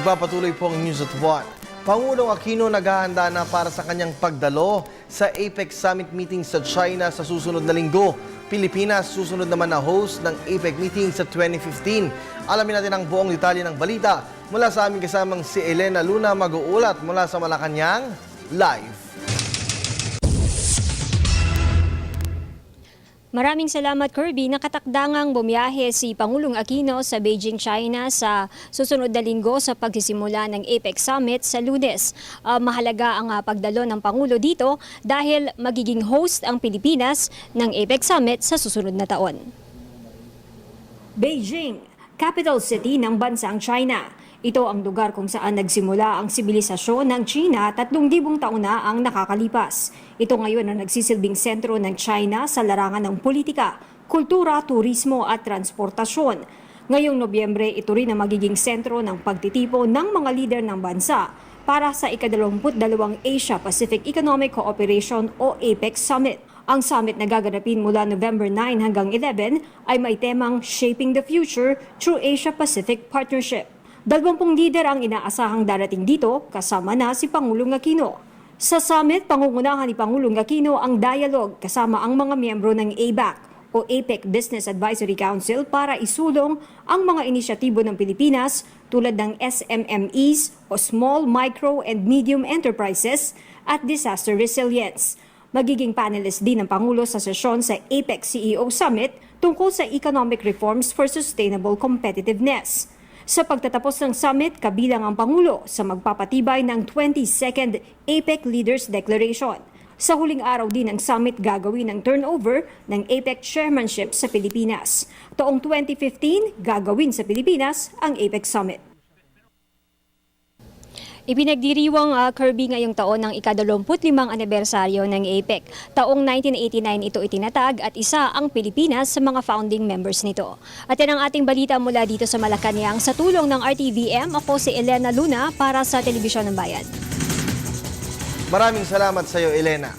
Nagpapatuloy po ang News at 1. Pangulong Aquino naghahanda na para sa kanyang pagdalo sa APEC Summit meeting sa China sa susunod na linggo. Pilipinas susunod naman na host ng APEC meeting sa 2015. Alamin natin ang buong detalye ng balita mula sa aming kasamang si Elena Luna, mag-uulat mula sa Malacanang live. Maraming salamat, Kirby. Nakatakdangang bumiyahe si Pangulong Aquino sa Beijing, China sa susunod na linggo sa pagsisimula ng APEC Summit sa Lunes. Mahalaga ang pagdalo ng Pangulo dito dahil magiging host ang Pilipinas ng APEC Summit sa susunod na taon. Beijing, capital city ng bansang China. Ito ang lugar kung saan nagsimula ang sibilisasyon ng China 3,000 taon na ang nakakalipas. Ito ngayon ang nagsisilbing sentro ng China sa larangan ng politika, kultura, turismo at transportasyon. Ngayong Nobyembre, ito rin ang magiging sentro ng pagtitipon ng mga lider ng bansa para sa ika-22 Asia-Pacific Economic Cooperation o APEC Summit. Ang summit na gaganapin mula November 9 hanggang 11 ay may temang Shaping the Future through Asia-Pacific Partnership. 20 lider ang inaasahang darating dito, kasama na si Pangulong Aquino. Sa summit, pangungunahan ni Pangulong Aquino ang dialogue kasama ang mga miyembro ng ABAC o APEC Business Advisory Council para isulong ang mga inisyatibo ng Pilipinas tulad ng SMMEs o Small, Micro and Medium Enterprises at Disaster Resilience. Magiging panelist din ng Pangulo sa sesyon sa APEC CEO Summit tungkol sa Economic Reforms for Sustainable Competitiveness. Sa pagtatapos ng summit, kabilang ang Pangulo sa magpapatibay ng 22nd APEC Leaders Declaration. Sa huling araw din ng summit, gagawin ang turnover ng APEC chairmanship sa Pilipinas. Taong 2015, gagawin sa Pilipinas ang APEC Summit. Ipinagdiriwang Kirby ngayong taon ng ika-25 anibersaryo ng APEC. Taong 1989 ito itinatag at isa ang Pilipinas sa mga founding members nito. At yan ang ating balita mula dito sa Malacanang sa tulong ng RTVM. Ako si Elena Luna para sa Telebisyon ng Bayan. Maraming salamat sa iyo, Elena.